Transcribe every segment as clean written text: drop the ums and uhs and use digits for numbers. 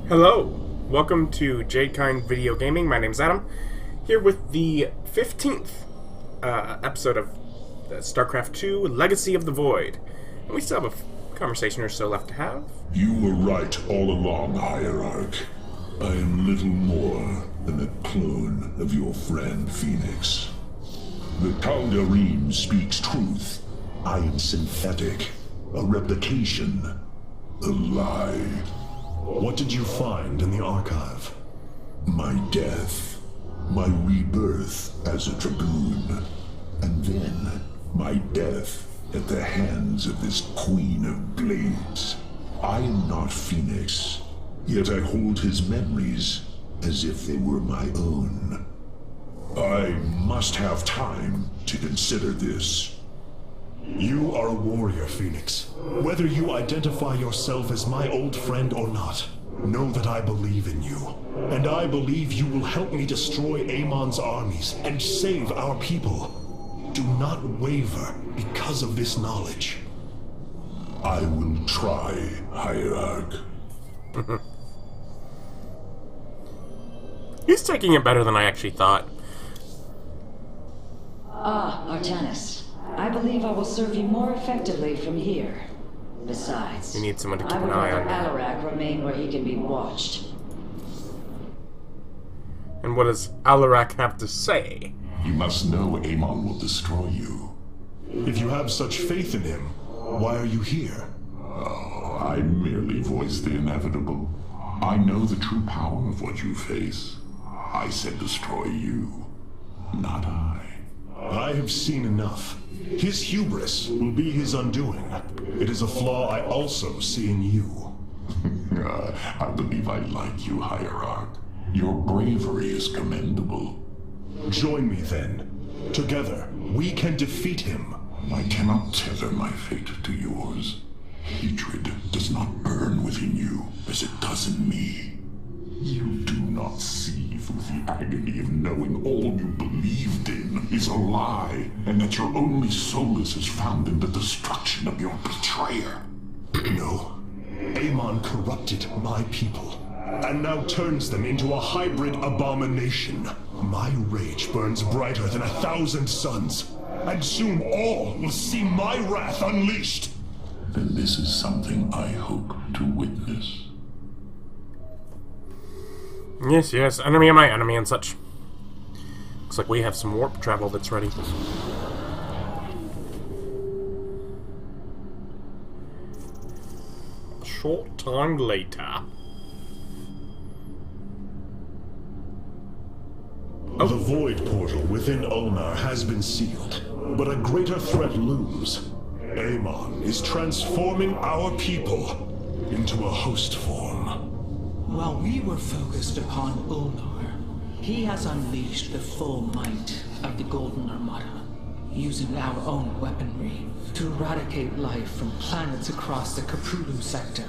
Hello, welcome to Jadekind Video Gaming. My name's Adam, here with the 15th episode of StarCraft II, Legacy of the Void. And we still have a conversation or so left to have. You were right all along, Hierarch. I am little more than a clone of your friend Phoenix. The Tal'Darim speaks truth. I am synthetic, a replication, a lie. What did you find in the archive? My death, my rebirth as a Dragoon, and then my death at the hands of this Queen of Blades. I am not Phoenix, yet I hold his memories as if they were my own. I must have time to consider this. You are a warrior, Phoenix. Whether you identify yourself as my old friend or not, know that I believe in you. And I believe you will help me destroy Amon's armies and save our people. Do not waver because of this knowledge. I will try, Hierarch. He's taking it better than I actually thought. Artanis. I believe I will serve you more effectively from here. Besides, You need someone to keep I an will eye on let you. Alarak remain where he can be watched. And what does Alarak have to say? You must know Amon will destroy you. If you have such faith in him, why are you here? Oh, I merely voice the inevitable. I know the true power of what you face. I said destroy you, not I. I have seen enough. His hubris will be his undoing. It is a flaw I also see in you. I believe I like you, Hierarch. Your bravery is commendable. Join me then. Together, we can defeat him. I cannot tether my fate to yours. Hatred does not burn within you as it does in me. You do not see through the agony of knowing all you believed in is a lie, and that your only solace is found in the destruction of your betrayer. No. Amon corrupted my people, and now turns them into a hybrid abomination. My rage burns brighter than 1,000 suns, and soon all will see my wrath unleashed. Then this is something I hope to witness. Yes, enemy of my enemy and such. Looks like we have some warp travel that's ready. A short time later. The void portal within Ulnar has been sealed, but a greater threat looms. Amon is transforming our people into a host form. While we were focused upon Ulnar, he has unleashed the full might of the Golden Armada, using our own weaponry to eradicate life from planets across the Caprulu sector.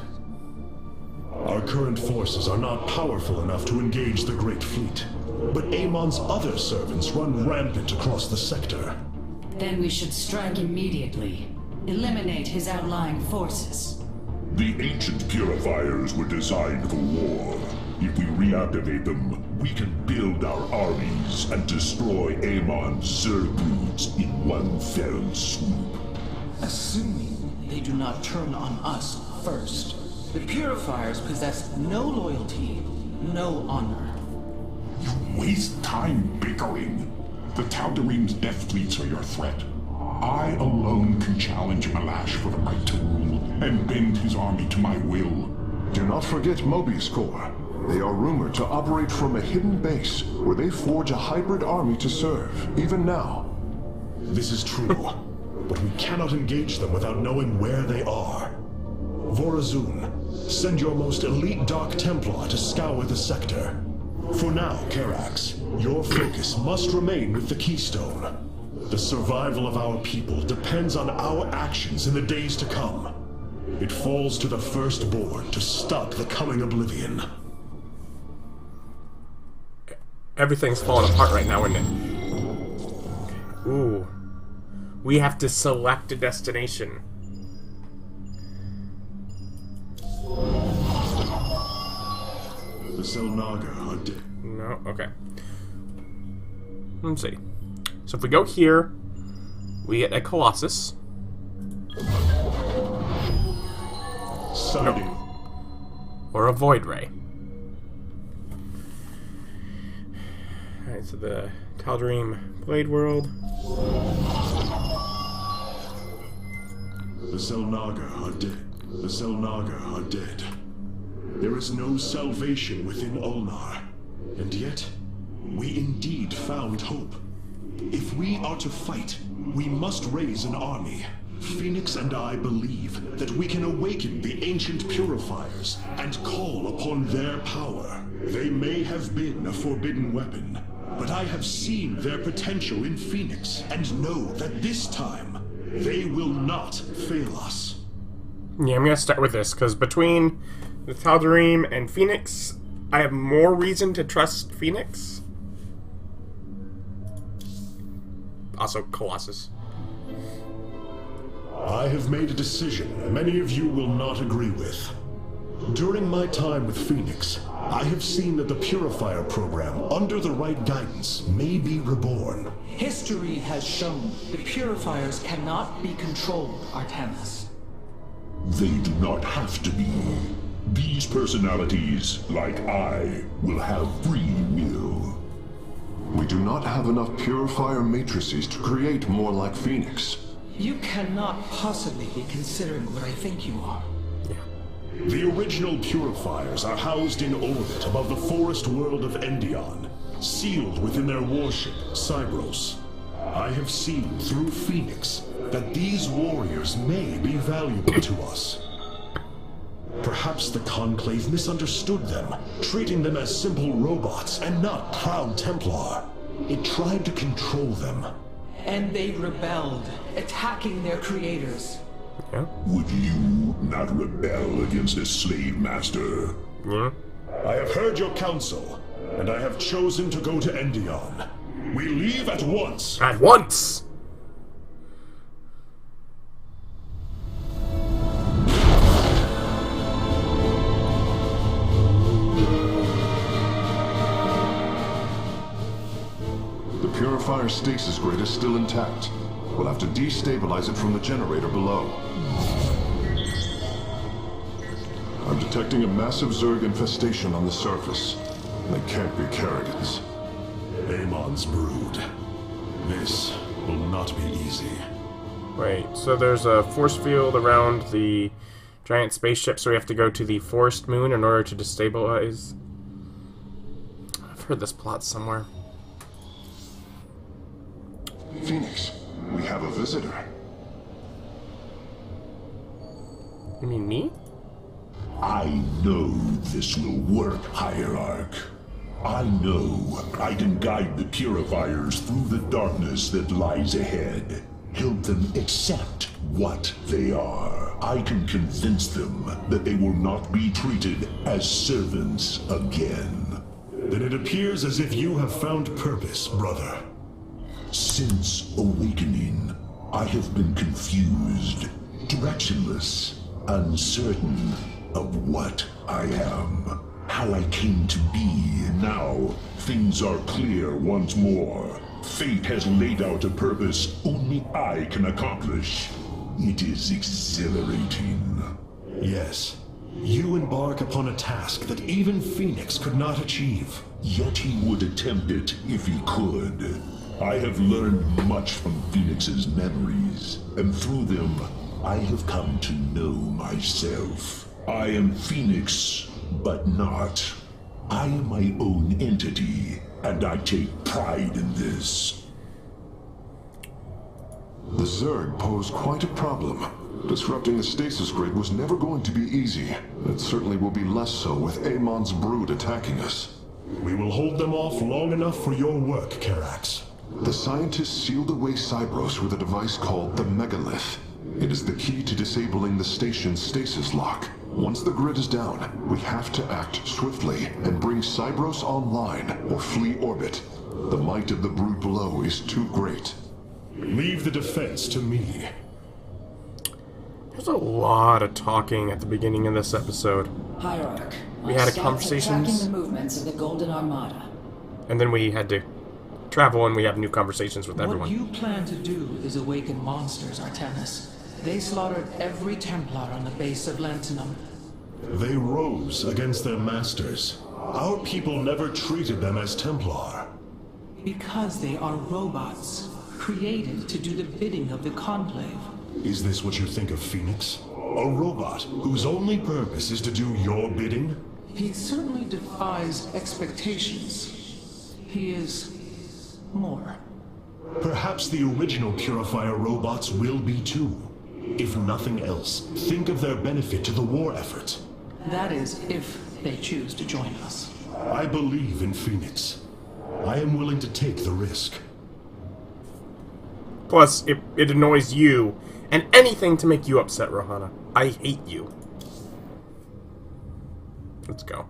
Our current forces are not powerful enough to engage the Great Fleet, but Amon's other servants run rampant across the sector. Then we should strike immediately. Eliminate his outlying forces. The ancient Purifiers were designed for war. If we reactivate them, we can build our armies and destroy Amon's Zergoods in one fell swoop. Assuming they do not turn on us first. The Purifiers possess no loyalty, no honor. You waste time bickering. The Tal'Darim's death fleets are your threat. I alone can challenge Malash for the right to rule and bend his army to my will. Do not forget Moby's Corps. They are rumored to operate from a hidden base where they forge a hybrid army to serve, even now. This is true, but we cannot engage them without knowing where they are. Vorazun, send your most elite Dark Templar to scour the sector. For now, Karax, your focus must remain with the Keystone. The survival of our people depends on our actions in the days to come. It falls to the Firstborn to stop the coming oblivion. Everything's falling apart right now, isn't it? Ooh. We have to select a destination. Selnaga are dead. No? Okay. Let's see. So if we go here, we get a Colossus. Sighting. Or a Void Ray. Alright, so the Tal'Darim Blade World. The Selnaga are dead. The Selnaga are dead. There is no salvation within Ulnar. And yet, we indeed found hope. If we are to fight, we must raise an army. Phoenix and I believe that we can awaken the ancient Purifiers and call upon their power. They may have been a forbidden weapon, but I have seen their potential in Phoenix and know that this time, they will not fail us. Yeah, I'm gonna start with this, because between the Tal'Darim and Phoenix, I have more reason to trust Phoenix. Also, Colossus. I have made a decision many of you will not agree with. During my time with Phoenix, I have seen that the Purifier program, under the right guidance, may be reborn. History has shown the Purifiers cannot be controlled, Artemis. They do not have to be. These personalities, like I, will have free will. We do not have enough Purifier matrices to create more like Phoenix. You cannot possibly be considering what I think you are. The original Purifiers are housed in orbit above the forest world of Endion, sealed within their warship, Cybros. I have seen through Phoenix that these warriors may be valuable to us. Perhaps the Conclave misunderstood them, treating them as simple robots and not proud Templar. It tried to control them. And they rebelled, attacking their creators. Yeah. Would you not rebel against a slave master? Yeah. I have heard your counsel, and I have chosen to go to Endion. We leave at once. At once! The Purifier Stasis Grid is still intact. We'll have to destabilize it from the generator below. I'm detecting a massive Zerg infestation on the surface. They can't be Kerrigans. Amon's brood. This will not be easy. Wait, so there's a force field around the giant spaceship, so we have to go to the forest moon in order to destabilize? I've heard this plot somewhere. Phoenix, we have a visitor. You mean me? I know this will work, Hierarch. I know I can guide the Purifiers through the darkness that lies ahead. Help them accept what they are. I can convince them that they will not be treated as servants again. Then it appears as if you have found purpose, brother. Since awakening, I have been confused, directionless, uncertain of what I am. How I came to be. Now, things are clear once more. Fate has laid out a purpose only I can accomplish. It is exhilarating. Yes, you embark upon a task that even Phoenix could not achieve. Yet he would attempt it if he could. I have learned much from Phoenix's memories, and through them, I have come to know myself. I am Phoenix, but not. I am my own entity, and I take pride in this. The Zerg pose quite a problem. Disrupting the Stasis Grid was never going to be easy. It certainly will be less so with Amon's brood attacking us. We will hold them off long enough for your work, Karax. The scientists sealed away Cybros with a device called the Megalith. It is the key to disabling the station's stasis lock. Once the grid is down, we have to act swiftly and bring Cybros online or flee orbit. The might of the brood below is too great. Leave the defense to me. There's a lot of talking at the beginning of this episode. Hierarch, we had a Tracking conversations, the movements of the Golden Armada. and then we had to travel and we have new conversations with everyone. What you plan to do is awaken monsters, Artanis. They slaughtered every Templar on the base of Lantinum. They rose against their masters. Our people never treated them as Templar. Because they are robots, created to do the bidding of the Conclave. Is this what you think of Phoenix? A robot whose only purpose is to do your bidding? He certainly defies expectations. He is more. Perhaps the original Purifier robots will be too. If nothing else, think of their benefit to the war effort. That is, if they choose to join us. I believe in Phoenix. I am willing to take the risk. Plus, it annoys you, and anything to make you upset, Rohana. I hate you. Let's go.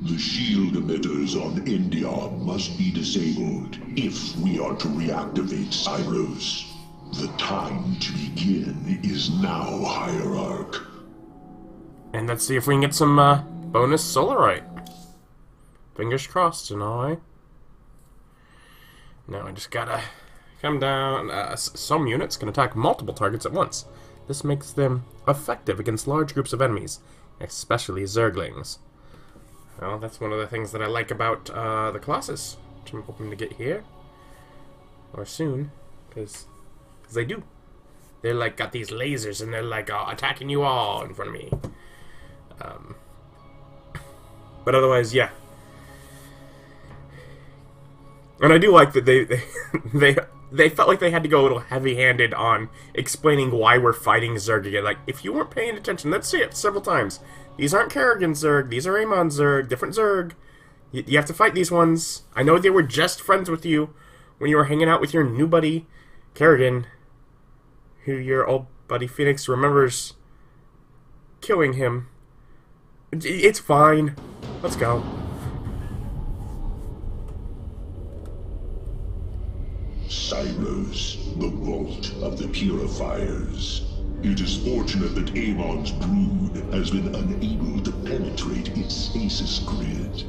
The shield emitters on Endion must be disabled if we are to reactivate Cybros. The time to begin is now, Hierarch. And let's see if we can get some bonus Solarite. Fingers crossed and all, eh? Now I just gotta come down. Some units can attack multiple targets at once. This makes them effective against large groups of enemies, especially Zerglings. Well, that's one of the things that I like about the Colossus, which I'm hoping to get here. Or soon, because they do. They're like, got these lasers, and they're like, attacking you all in front of me. But otherwise, yeah. And I do like that they felt like they had to go a little heavy-handed on explaining why we're fighting Zerg again. Like, if you weren't paying attention, let's say it several times. These aren't Kerrigan Zerg, these are Amon Zerg, different Zerg. You have to fight these ones. I know they were just friends with you when you were hanging out with your new buddy, Kerrigan, who your old buddy Phoenix remembers killing him. It's fine. Let's go. Cybros, the vault of the Purifiers. It is fortunate that Amon's brood has been unable to penetrate its Stasis Grid.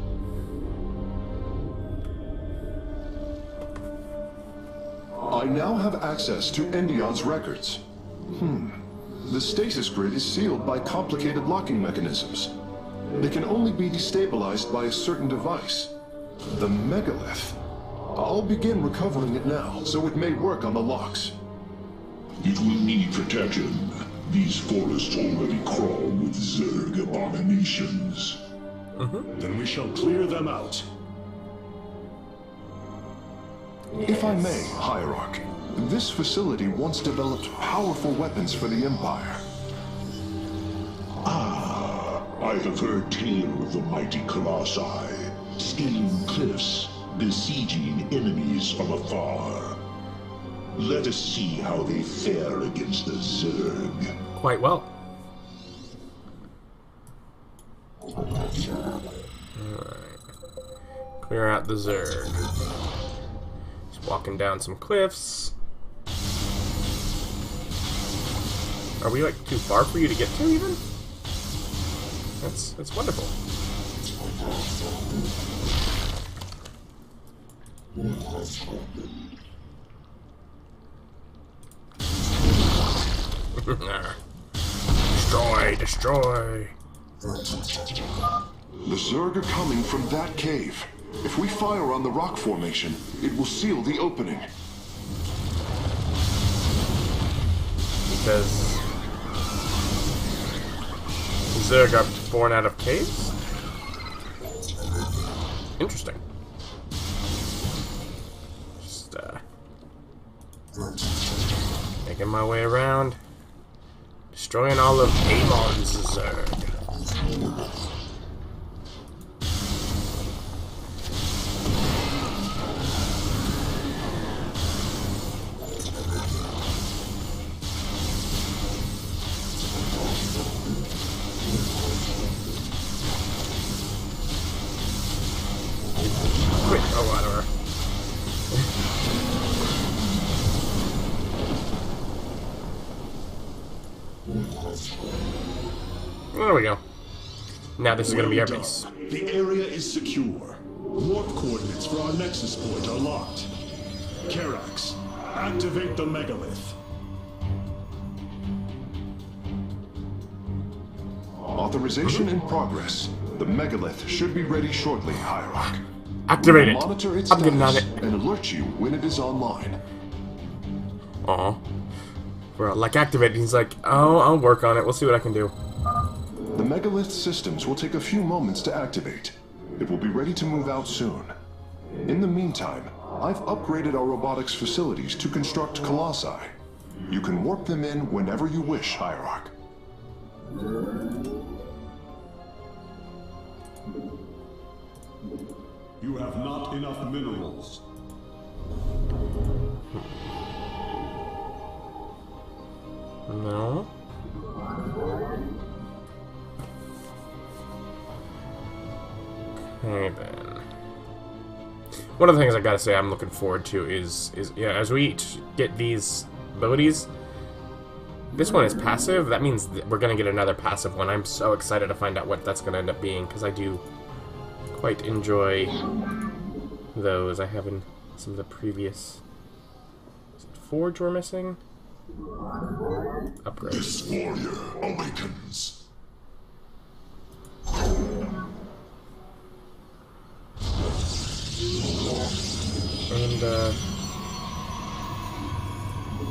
I now have access to Endion's records. The Stasis Grid is sealed by complicated locking mechanisms. They can only be destabilized by a certain device. The Megalith. I'll begin recovering it now, so it may work on the locks. It will need protection. These forests already crawl with Zerg abominations. Then we shall clear them out. If I may, Hierarch, this facility once developed powerful weapons for the Empire. I have heard tale of the mighty Colossi, scaling cliffs, besieging enemies from afar. Let us see how they fare against the Zerg. Quite well. Alright. Clear out the Zerg. Just walking down some cliffs. Are we like too far for you to get to even? That's wonderful. Destroy, destroy. The Zerg are coming from that cave. If we fire on the rock formation, it will seal the opening. Because Zerg are born out of caves? Interesting. Just making my way around, destroying all of Amon's Zerg. Quit. Oh, whatever. There we go. Now this is going to be our base. The area is secure. Warp coordinates for our nexus point are locked. Karax, activate the megalith. Authorization in progress. The megalith should be ready shortly, Hierarch. Activate it. Monitor its I'm getting on status it. and alert you when it is online. Aw. We're like activating. He's like, oh, I'll work on it. We'll see what I can do. The megalith systems will take a few moments to activate. It will be ready to move out soon. In the meantime, I've upgraded our robotics facilities to construct colossi. You can warp them in whenever you wish, Hierarch. You have not enough minerals. No. Okay then. One of the things I gotta say I'm looking forward to is yeah, as we each get these abilities. This one is passive. That means that we're gonna get another passive one. I'm so excited to find out what that's gonna end up being because I do quite enjoy those. I have in some of the previous. Is it Forge we're missing? Upgrade. This warrior awakens. And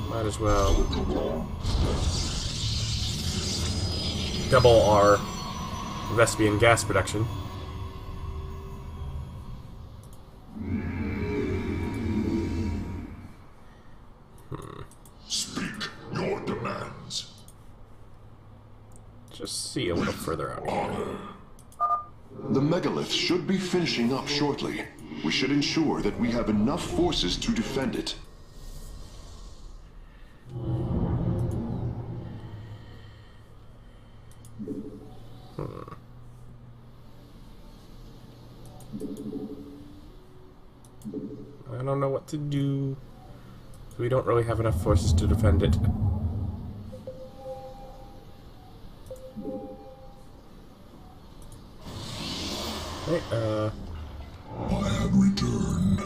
might as well double our Vespian gas production. Speak your demands. Just see a little further out here. The megalith should be finishing up shortly. We should ensure that we have enough forces to defend it. I don't know what to do. We don't really have enough forces to defend it. Okay, I have returned.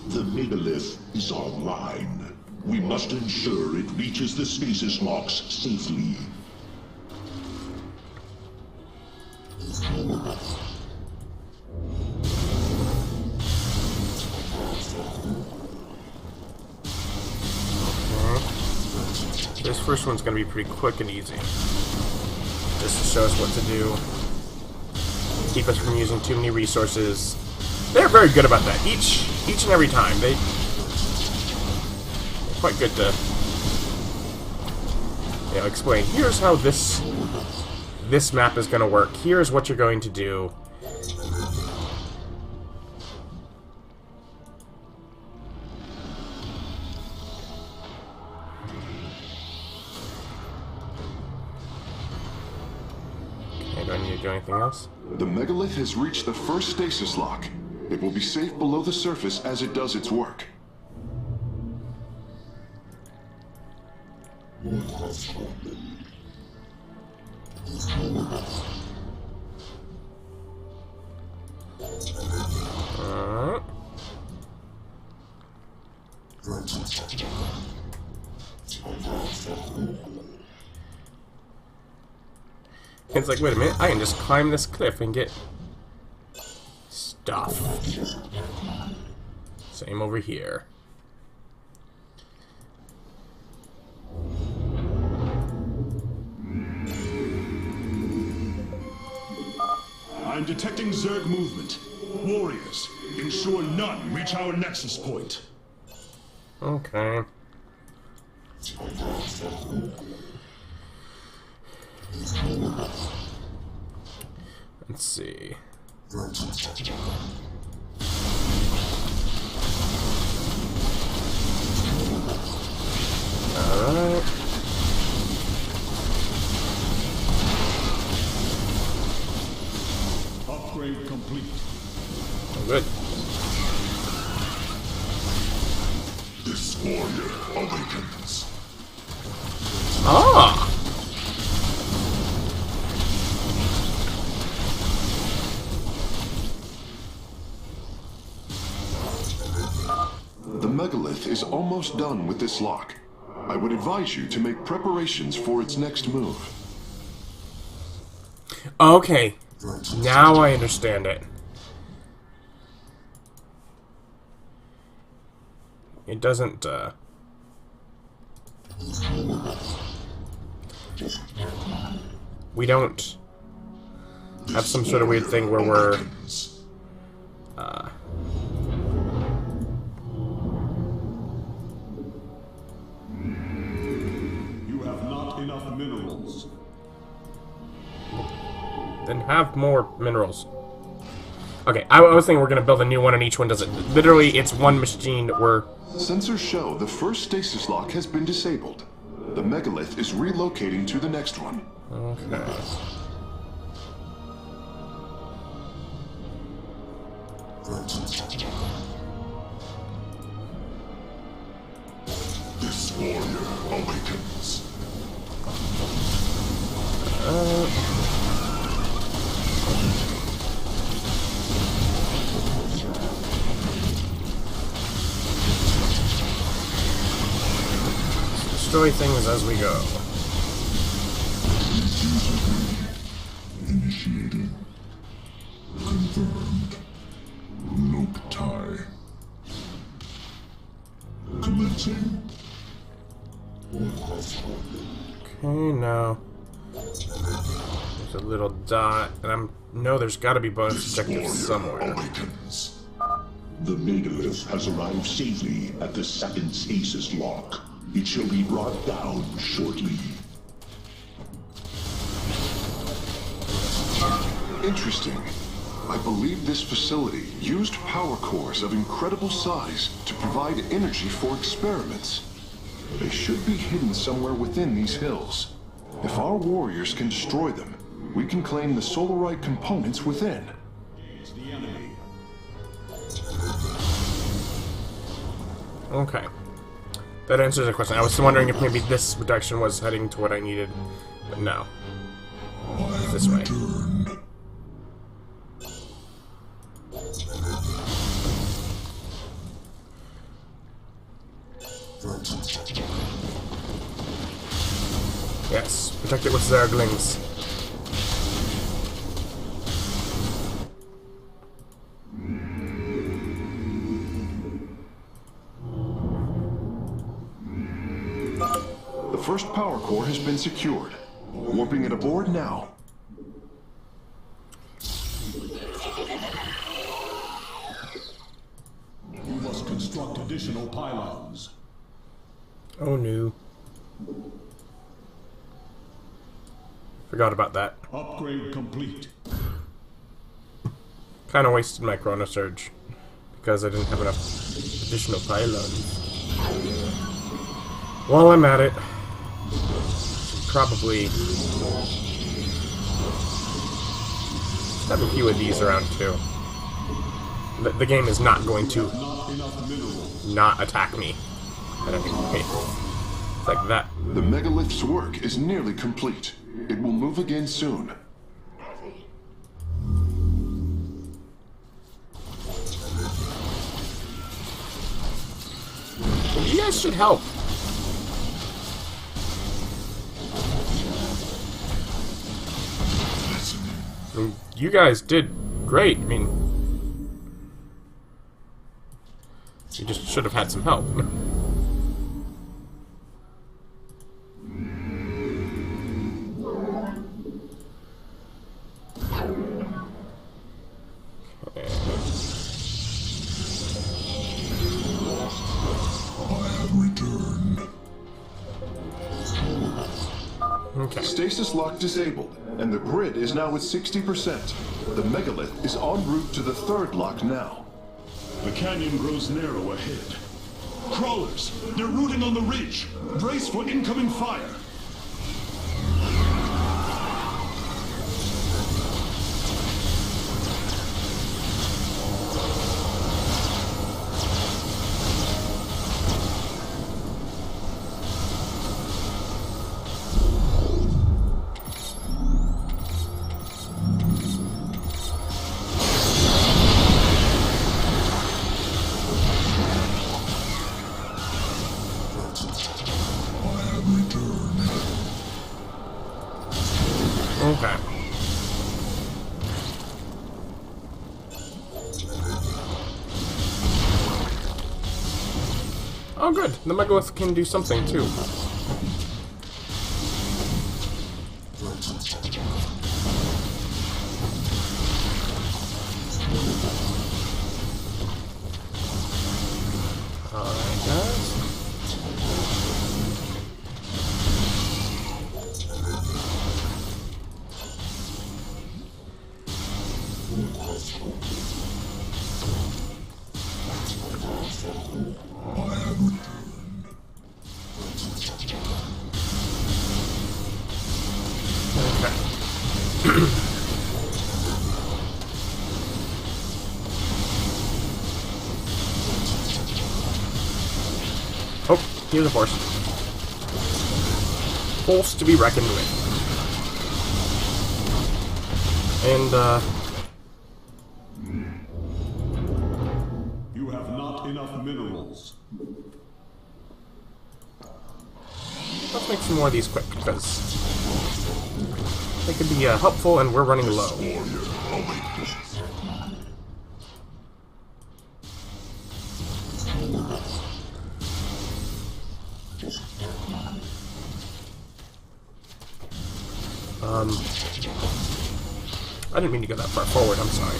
The megalith is online. We must ensure it reaches the stasis locks safely. this first one's going to be pretty quick and easy. Just to show us what to do. Keep us from using too many resources. They're very good about that. Each and every time. They're quite good to, you know, explain. Here's how this map is going to work. Here's what you're going to do. Okay, do I need to do anything else? The megalith has reached the first stasis lock. It will be safe below the surface as it does its work. It's like, wait a minute, I can just climb this cliff and get stuff. Same over here. I'm detecting Zerg movement. Warriors, ensure none reach our nexus point. Okay. Let's see. Alright. Upgrade complete. Good. This warrior awakens. Ah! The megalith is almost done with this lock. I would advise you to make preparations for its next move. Okay. Now I understand it. It doesn't, we don't have some sort of weird thing where we're, You have not enough minerals. then have more minerals. Okay, I was thinking we're gonna build a new one and each one does it. Literally, it's one machine where... Sensors show the first stasis lock has been disabled. The megalith is relocating to the next one. Okay. This warrior awakens. Destroy things as we go. Initiating. Confirmed. Loop tie. Commencing. Okay, now there's a little dot, and no, there's got to be bonus objectives somewhere. Awakens. The megalith has arrived safely at the second stasis lock. It shall be brought down shortly. Interesting. I believe this facility used power cores of incredible size to provide energy for experiments. They should be hidden somewhere within these hills. If our warriors can destroy them, we can claim the solarite components within. It's the enemy. Okay. That answers the question. I was wondering if maybe this direction was heading to what I needed, but no. It's this way. Returned. Yes, protect it with zerglings. The first power core has been secured. Warping it aboard now. You must construct additional pylons. Oh no. Forgot about that. Upgrade complete. Kind of wasted my chrono surge because I didn't have enough additional pylons. While I'm at it, probably just have a few of these around too. The game is not going to Not enough minerals. not attack me at any point. It's like that. The megalith's work is nearly complete. It will move again soon. You guys should help. I mean, you guys did great. I mean, you just should have had some help. Okay. Stasis lock disabled, and the grid is now at 60%. The megalith is en route to the third lock now. The canyon grows narrow ahead. Crawlers! They're rooting on the ridge! Brace for incoming fire! Okay. Oh good, the megalith can do something too. Alright guys. Oh, here's a force. Force to be reckoned with. And, You have not enough minerals. let's make some more of these quick, because they could be helpful and we're running low. I didn't mean to go that far forward, I'm sorry.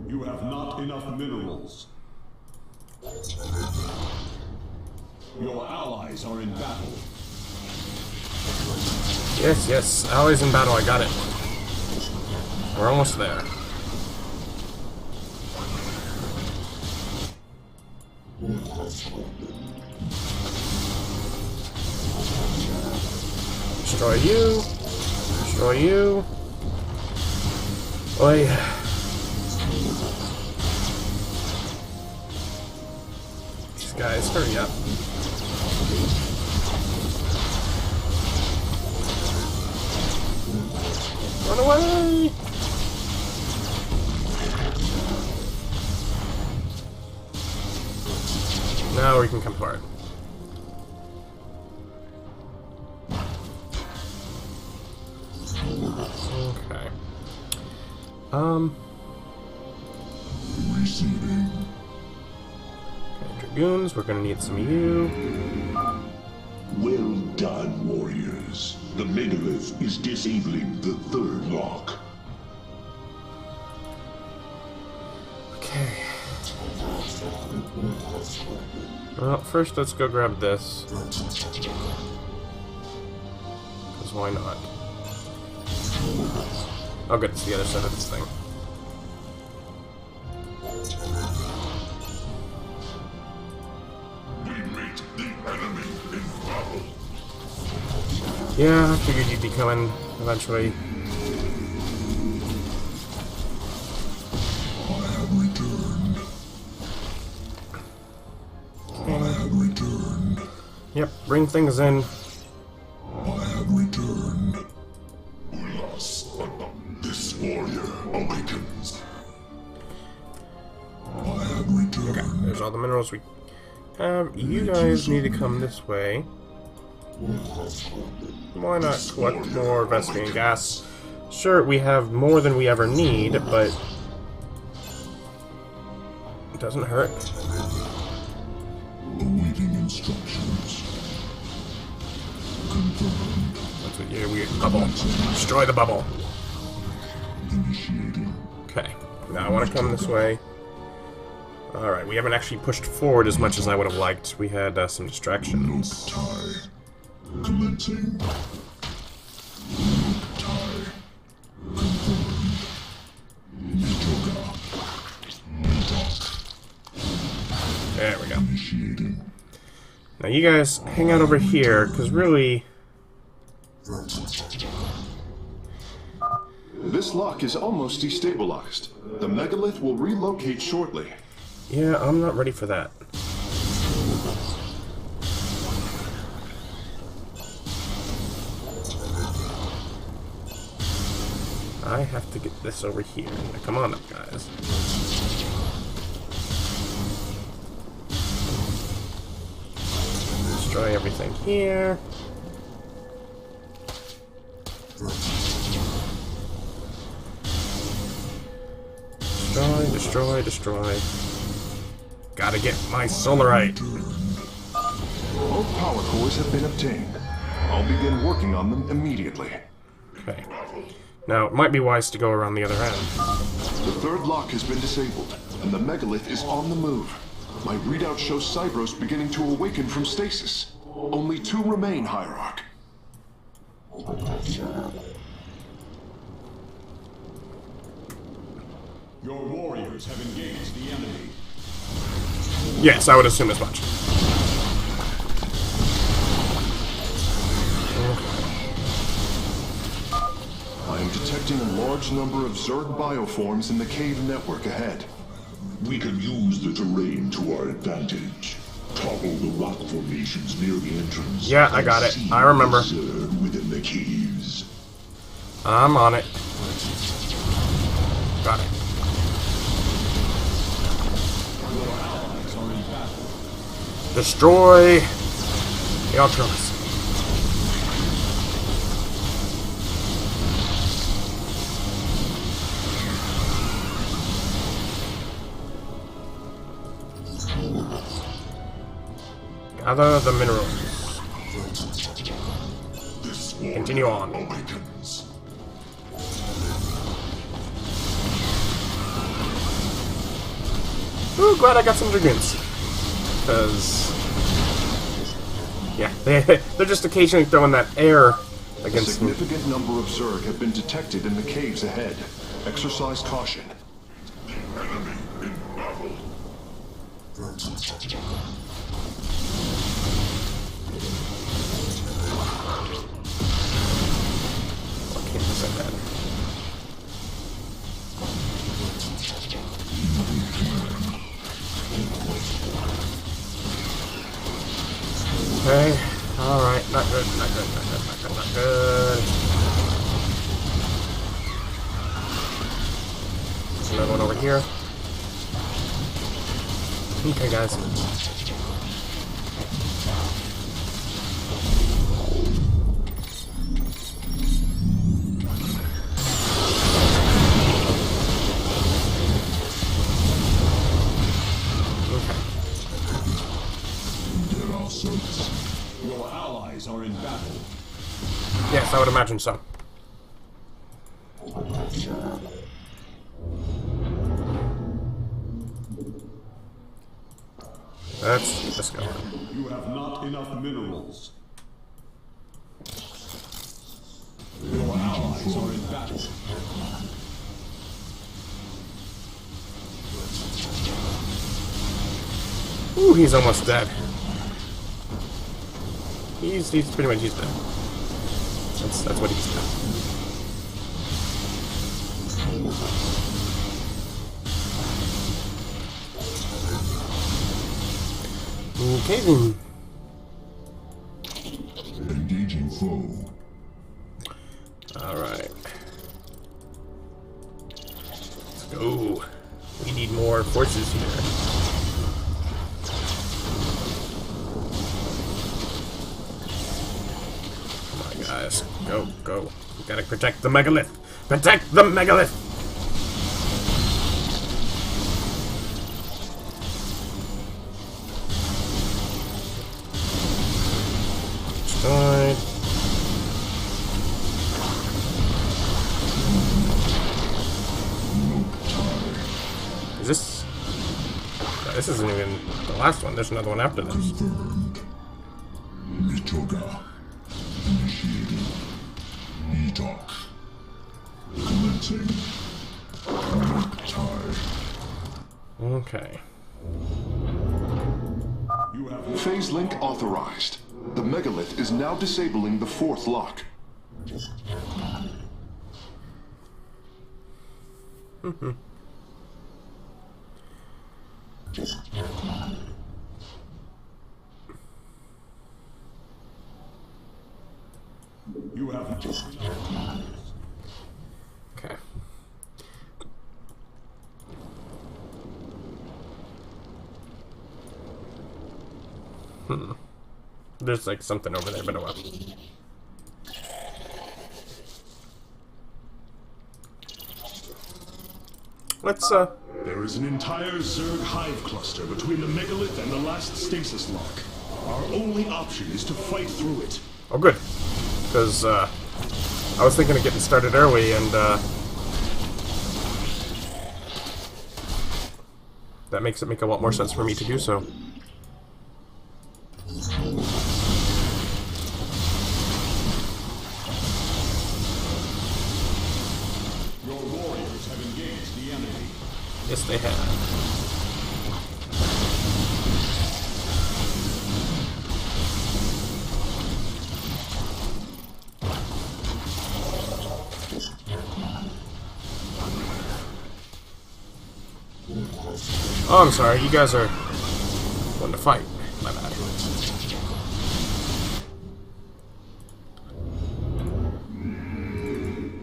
You have not enough minerals. Your allies are in battle. Yes, yes, allies in battle, I got it. We're almost there. Destroy you. Destroy you. Oi. These guys, hurry up. Run away! Now we can come forward. Okay. Receiving. Okay, dragoons, we're gonna need some of you. Well done, warriors. The megalith is disabling the third lock. Okay. Well, first let's go grab this. Because why not? Oh good, it's the other side of this thing. We meet the enemy in battle. Yeah, I figured you'd be coming eventually. I have returned. I have returned. Yep, bring things in. I have returned. Ulas, this warrior awakens. I have returned. Okay, there's all the minerals we have. You guys need to come this way. Why not collect more Vespian gas? Sure, we have more than we ever need, but it doesn't hurt. Awaiting instructions. Confirmed. That's what you weird bubble. Destroy the bubble. Initiating. Okay, now I want to come this way. Alright, we haven't actually pushed forward as much as I would have liked. We had some distractions. Tie. Commencing. Tie. Confirmed. Nitoga. Nitok. There we go. Initiating. Now you guys hang out over here, because really... This lock is almost destabilized. The megalith will relocate shortly. Yeah, I'm not ready for that. I have to get this over here. Now, come on up, guys. Destroy everything here. Destroy, destroy. Gotta get my solarite. Both power cores have been obtained. I'll begin working on them immediately. Okay. Now, it might be wise to go around the other end. The third lock has been disabled, and the megalith is on the move. My readout shows Cybros beginning to awaken from stasis. Only 2 remain, Hierarch. Your warriors have engaged the enemy. Yes, I would assume as much. I am detecting a large number of Zerg bioforms in the cave network ahead. We can use the terrain to our advantage. Topple the rock formations near the entrance. Yeah, I got it. I remember. Zerg within the caves. I'm on it. Got it. Destroy the Ultras. Gather the minerals. Continue on. Awakens. Ooh, glad I got some Dragoons. Because, yeah, they're just occasionally throwing that air A against me. significant number of Zerg have been detected in the caves ahead. Exercise caution. Enemy in battle. Okay, set that. Okay, alright, not good, not good, not good, not good, not good. There's another one over here. Okay, guys. Your allies are in battle. Yes, I would imagine so. Let's go. You have not enough minerals. Your allies are in battle. Ooh, he's almost dead. He's pretty much dead. That's what he's done. Okay then. Engaging foe. Alright. Let's go. We need more forces here. Guys, go, go. We gotta protect the megalith. Protect the megalith! Destroyed. Is this... No, this isn't even the last one. There's another one after this. Confirmed. Mitoga. Initiated. E-talk. Commencing. Look time. Okay. You have Phase link authorized. The megalith is now disabling the 4th lock. You have Okay. There's like something over there, but oh well. There is an entire Zerg hive cluster between the megalith and the last stasis lock. Our only option is to fight through it. Oh, good. Because, I was thinking of getting started early, and, that makes it make a lot more sense for me to do so. Your warriors have engaged the enemy. Yes, they have. Oh, I'm sorry. You guys are wanting to fight. My bad.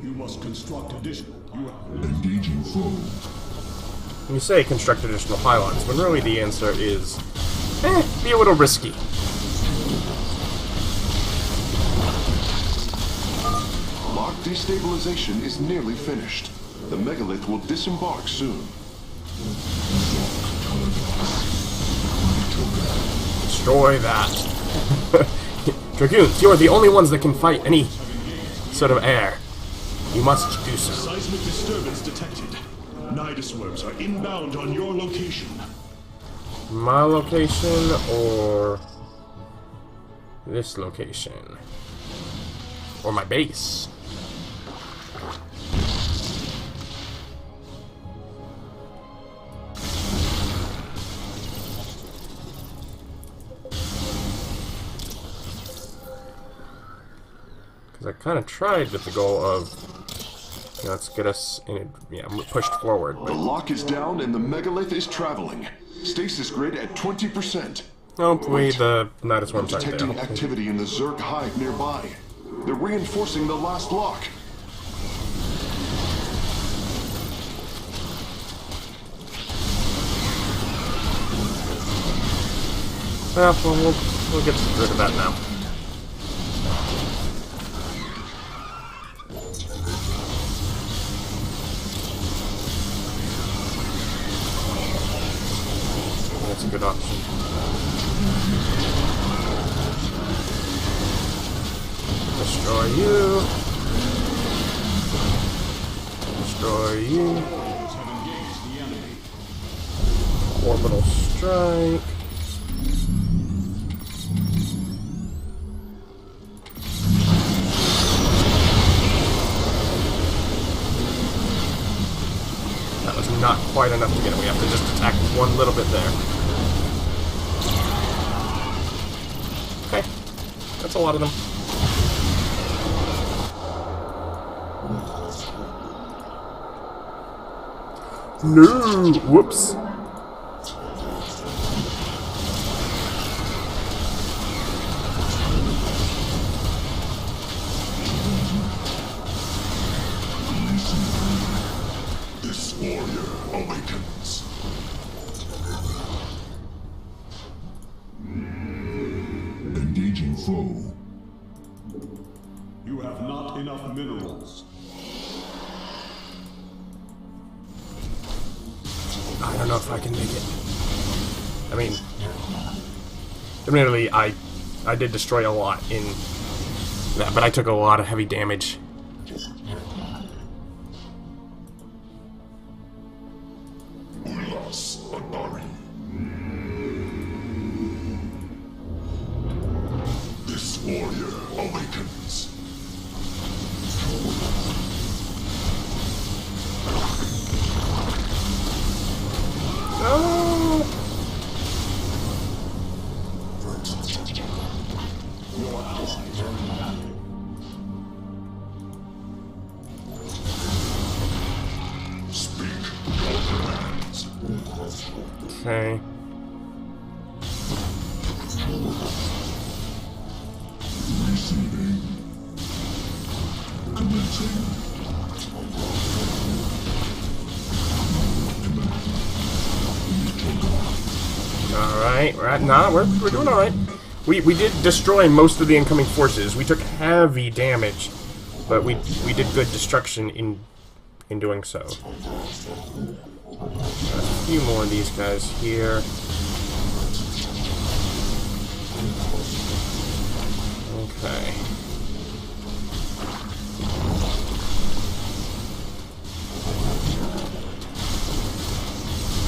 You must construct additional. Engaging foe. When you say construct additional pylons, when really the answer is, be a little risky. Lock destabilization is nearly finished. The megalith will disembark soon. Destroy that. Dragoons, you are the only ones that can fight any sort of air. You must do so. Seismic disturbance detected. Nidus worms are inbound on your location. My location or this location? Or my base? Because I kind of tried with the goal of, you know, let's get us in, pushed forward. The lock is down and the megalith is traveling. Stasis grid at 20%. Hopefully the Nidus worms aren't Detecting there. activity in the Zerg hive nearby. They're reinforcing the last lock. Well, we'll get rid of that now. That's a good option. Destroy you. Destroy you. Orbital strike. That was not quite enough to get him. We have to just attack one little bit there. Okay. That's a lot of them. No! Whoops. This warrior awakens. Engaging foe. You have not enough minerals. I don't know if I can make it. I mean, admittedly, I did destroy a lot in that, but I took a lot of heavy damage. Ulas Adari. This warrior awakens. No! Speak your commands. Okay. Receiving. Commencing. Alright, we're doing alright. We did destroy most of the incoming forces. We took heavy damage, but we did good destruction in doing so. A few more of these guys here. Okay.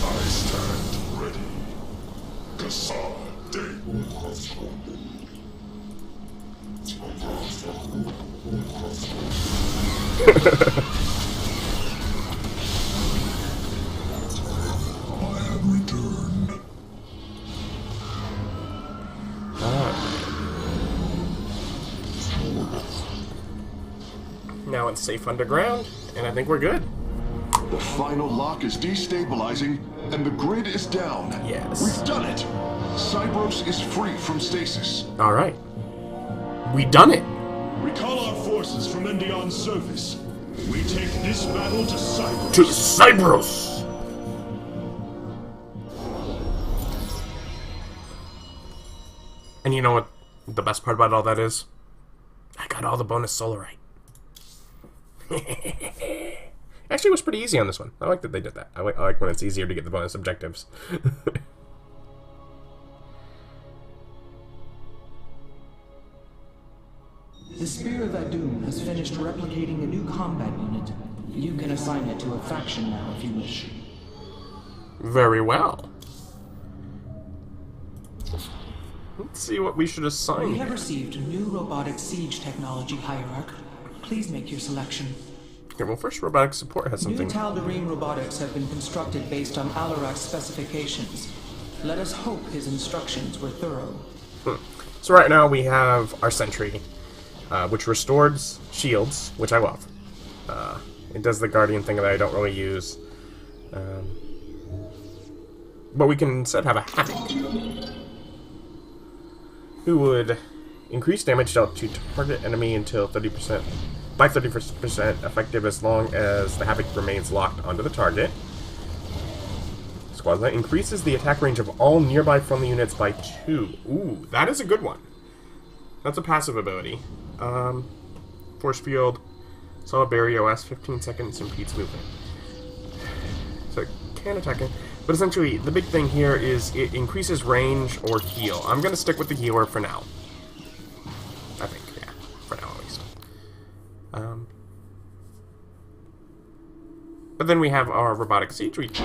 I stand ready. Cassar Day. I have returned. Now it's safe underground, and I think we're good. The final lock is destabilizing, and the grid is down. Yes. We've done it. Cybros is free from stasis. Alright. We done it! Recall our forces from Endion's surface. We take this battle to Cybros. To Cybros! And you know what the best part about all that is? I got all the bonus solarite. Actually, it was pretty easy on this one. I like that they did that. I like when it's easier to get the bonus objectives. The Spear of Adun has finished replicating a new combat unit. You can assign it to a faction now if you wish. Very well. Let's see what we should assign We have here. received new robotic siege technology, Hierarch. Please make your selection. Okay, well, first, robotic support has New something. Tal'Darim robotics have been constructed based on Alarak's specifications. Let us hope his instructions were thorough. So right now we have our sentry, which restores shields, which I love. It does the guardian thing that I don't really use. But we can instead have a havoc, who would increase damage dealt to target enemy until 30%, by 30% effective as long as the havoc remains locked onto the target. Squadron increases the attack range of all nearby friendly units by 2. Ooh, that is a good one. That's a passive ability. Force field, solid barrier lasts 15 seconds, impedes movement. So it can attack it. But essentially, the big thing here is it increases range or heal. I'm going to stick with the healer for now. I think, yeah. For now, at least. But then we have our robotic siege, which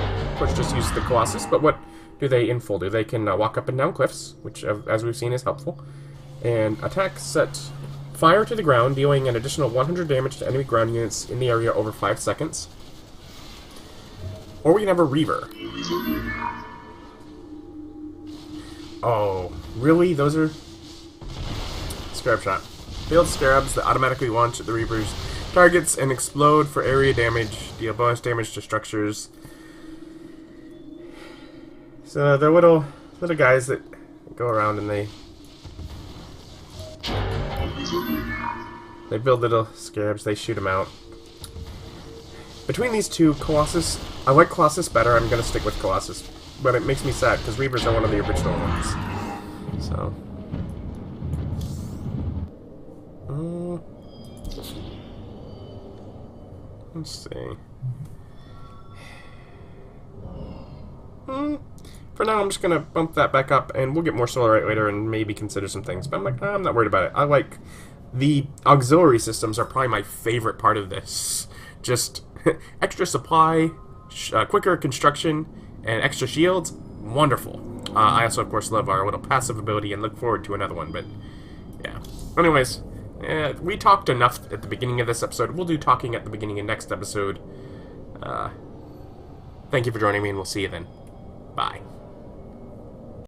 just uses the Colossus. But what do they in full do? They can walk up and down cliffs, which, as we've seen, is helpful. And attack set fire to the ground, dealing an additional 100 damage to enemy ground units in the area over 5 seconds. Or we can have a Reaver. Oh, really? Those are... Scarab Shot. Build Scarabs that automatically launch at the Reaver's targets and explode for area damage. Deal bonus damage to structures. So they're little guys that go around and they build little Scarabs. They shoot them out. Between these two, Colossus... I like Colossus better. I'm going to stick with Colossus. But it makes me sad, because Reavers are one of the original ones. So... let's see. For now, I'm just going to bump that back up, and we'll get more Solarite later and maybe consider some things. But I'm like, I'm not worried about it. I like... The auxiliary systems are probably my favorite part of this. Just extra supply, quicker construction, and extra shields. Wonderful. I also, of course, love our little passive ability and look forward to another one, but yeah. Anyways, we talked enough at the beginning of this episode. We'll do talking at the beginning of next episode. Thank you for joining me, and we'll see you then. Bye.